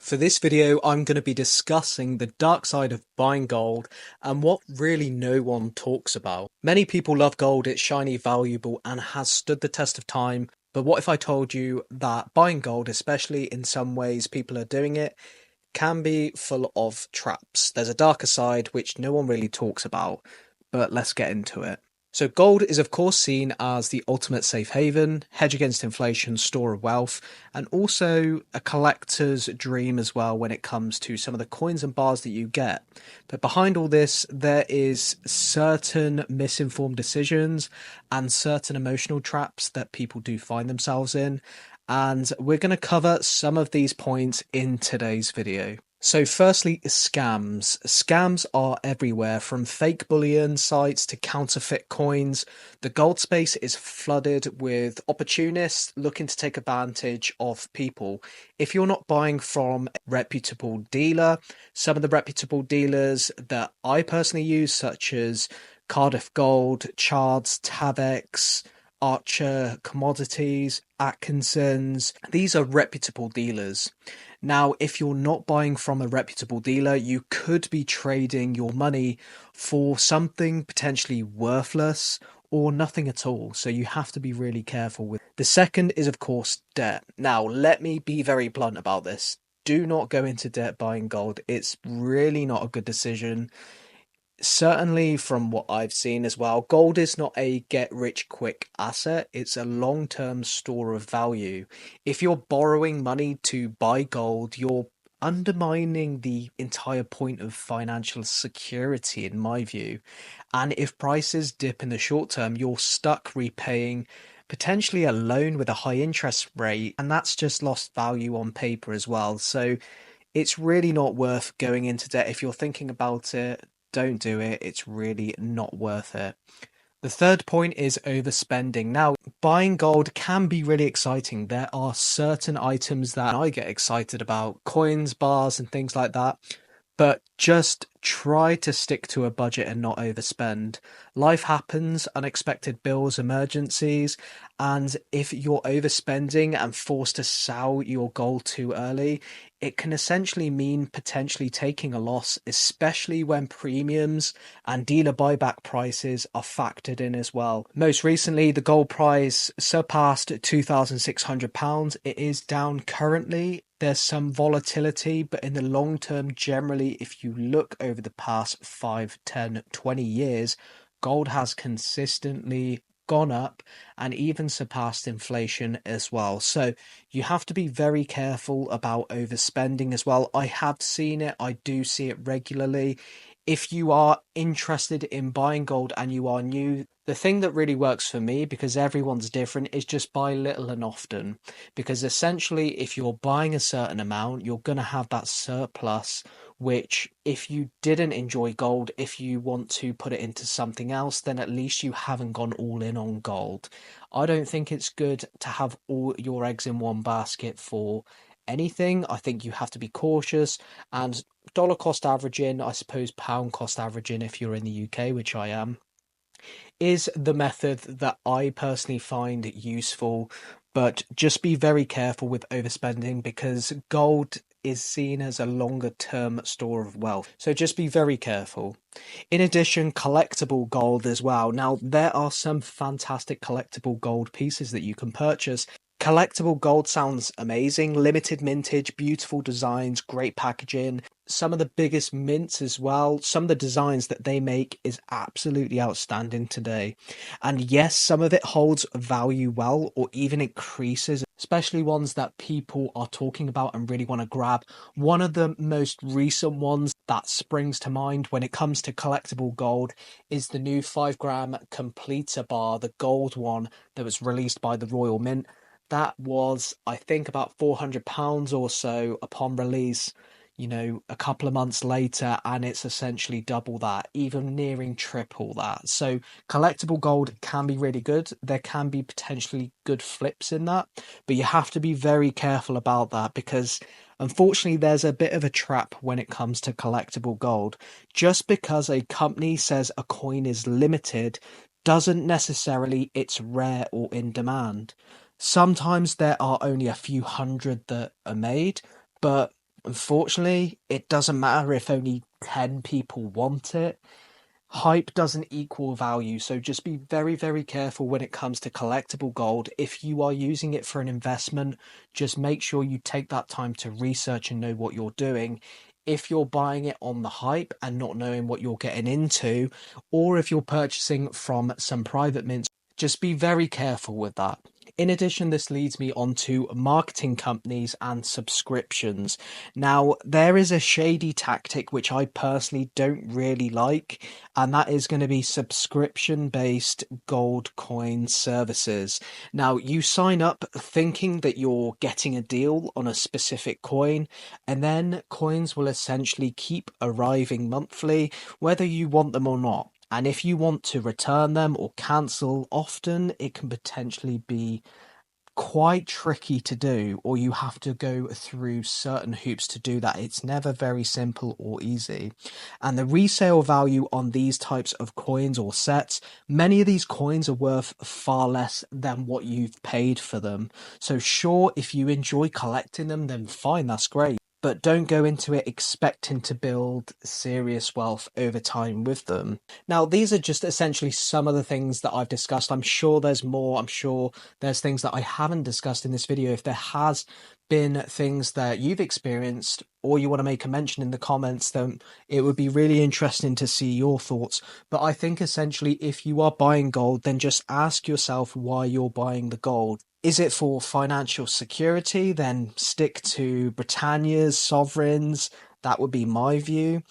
For this video, I'm going to be discussing the dark side of buying gold and what really no one talks about. Many people love gold, it's shiny, valuable, and has stood the test of time. But what if I told you that buying gold, especially in some ways people are doing it, can be full of traps? There's a darker side which no one really talks about, but let's get into it. So gold is of course seen as the ultimate safe haven, hedge against inflation, store of wealth, and also a collector's dream as well when it comes to some of the coins and bars that you get. But behind all this, there is certain misinformed decisions and certain emotional traps that people do find themselves in. And we're going to cover some of these points in today's video. So firstly, scams. Scams are everywhere, from fake bullion sites to counterfeit coins. The gold space is flooded with opportunists looking to take advantage of people. If you're not buying from a reputable dealer, some of the reputable dealers that I personally use, such as Cardiff Gold, Chards, Tavex, Archer Commodities, Atkinson's, these are reputable dealers. Now, if you're not buying from a reputable dealer, you could be trading your money for something potentially worthless or nothing at all. So you have to be really careful with. The second is, of course, debt. Now, let me be very blunt about this. Do not go into debt buying gold. It's really not a good decision. Certainly from what I've seen as well, gold is not a get rich quick asset, it's a long-term store of value. If you're borrowing money to buy gold, you're undermining the entire point of financial security, in my view. And if prices dip in the short term, you're stuck repaying potentially a loan with a high interest rate, and that's just lost value on paper as well. So it's really not worth going into debt. If you're thinking about it, don't do it. It's really not worth it. The third point is overspending. Now, buying gold can be really exciting. There are certain items that I get excited about, coins, bars, and things like that. But just try to stick to a budget and not overspend. Life happens, unexpected bills, emergencies, and if you're overspending and forced to sell your gold too early, it can essentially mean potentially taking a loss, especially when premiums and dealer buyback prices are factored in as well. Most recently, the gold price surpassed £2,600. It is down currently. There's some volatility, but in the long term, generally, if you look over the past 5, 10, 20 years, gold has consistently gone up and even surpassed inflation as well. So you have to be very careful about overspending as well. I have seen it, I do see it regularly. If you are interested in buying gold and you are new, the thing that really works for me, because everyone's different, is just buy little and often. Because essentially, if you're buying a certain amount, you're going to have that surplus, which if you didn't enjoy gold, if you want to put it into something else, then at least you haven't gone all in on gold. I don't think it's good to have all your eggs in one basket for anything. I think you have to be cautious, and dollar cost averaging, I suppose pound cost averaging if you're in the UK, which I am, is the method that I personally find useful. But just be very careful with overspending, because gold is seen as a longer term store of wealth. So just be very careful. In addition, collectible gold as well. Now, there are some fantastic collectible gold pieces that you can purchase. Collectible gold sounds amazing. Limited mintage, beautiful designs, great packaging. Some of the biggest mints as well. Some of the designs that they make is absolutely outstanding today. And yes, some of it holds value well or even increases, especially ones that people are talking about and really want to grab. One of the most recent ones that springs to mind when it comes to collectible gold is the new 5-gram completer bar, the gold one that was released by the Royal Mint. That was, I think, about £400 or so upon release, a couple of months later, and it's essentially double that, even nearing triple that. So collectible gold can be really good. There can be potentially good flips in that, but you have to be very careful about that, because unfortunately there's a bit of a trap when it comes to collectible gold. Just because a company says a coin is limited doesn't necessarily it's rare or in demand. Sometimes there are only a few hundred that are made, but Unfortunately, it doesn't matter if only 10 people want it. Hype doesn't equal value, so just be very, very careful when it comes to collectible gold. If you are using it for an investment, just make sure you take that time to research and know what you're doing. If you're buying it on the hype and not knowing what you're getting into, or if you're purchasing from some private mints, just be very careful with that. In addition, this leads me on to marketing companies and subscriptions. Now, there is a shady tactic which I personally don't really like, and that is going to be subscription based gold coin services. Now, you sign up thinking that you're getting a deal on a specific coin, and then coins will essentially keep arriving monthly, whether you want them or not. And if you want to return them or cancel, often it can potentially be quite tricky to do, or you have to go through certain hoops to do that. It's never very simple or easy. And the resale value on these types of coins or sets, many of these coins are worth far less than what you've paid for them. So sure, if you enjoy collecting them, then fine, that's great. But don't go into it expecting to build serious wealth over time with them. Now, these are just essentially some of the things that I've discussed. I'm sure there's more. I'm sure there's things that I haven't discussed in this video. If there has been things that you've experienced or you want to make a mention in the comments, then it would be really interesting to see your thoughts. But I think essentially if you are buying gold, then just ask yourself why you're buying the gold. Is it for financial security? Then stick to Britannia's sovereigns. That would be my view.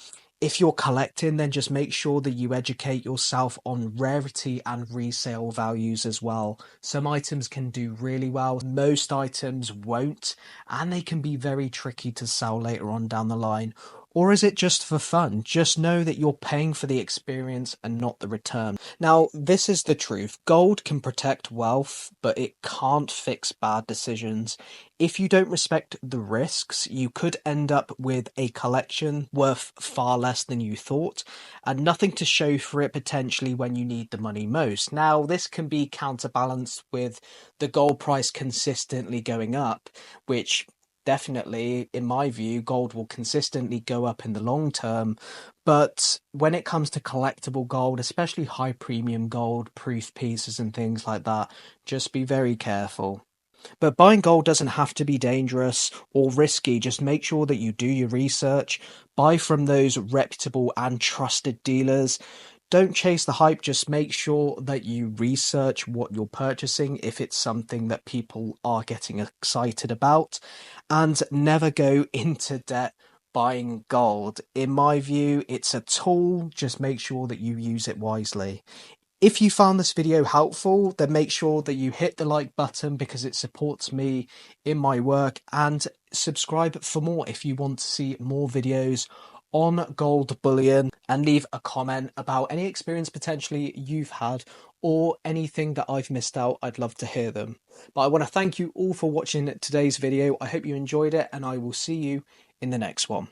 If you're collecting, then just make sure that you educate yourself on rarity and resale values as well. Some items can do really well, most items won't, and they can be very tricky to sell later on down the line. Or is it just for fun? Just know that you're paying for the experience and not the return. Now, this is the truth. Gold can protect wealth, but it can't fix bad decisions. If you don't respect the risks, you could end up with a collection worth far less than you thought, and nothing to show for it potentially when you need the money most. Now, this can be counterbalanced with the gold price consistently going up, which definitely, in my view, gold will consistently go up in the long term. But when it comes to collectible gold, especially high premium gold, proof pieces and things like that, just be very careful. But buying gold doesn't have to be dangerous or risky. Just make sure that you do your research, buy from those reputable and trusted dealers. Don't chase the hype, just make sure that you research what you're purchasing if it's something that people are getting excited about, and never go into debt buying gold. In my view, it's a tool, just make sure that you use it wisely. If you found this video helpful, then make sure that you hit the like button because it supports me in my work, and subscribe for more if you want to see more videos on gold bullion, and leave a comment about any experience potentially you've had or anything that I've missed out. I'd love to hear them. But I want to thank you all for watching today's video. I hope you enjoyed it, and I will see you in the next one.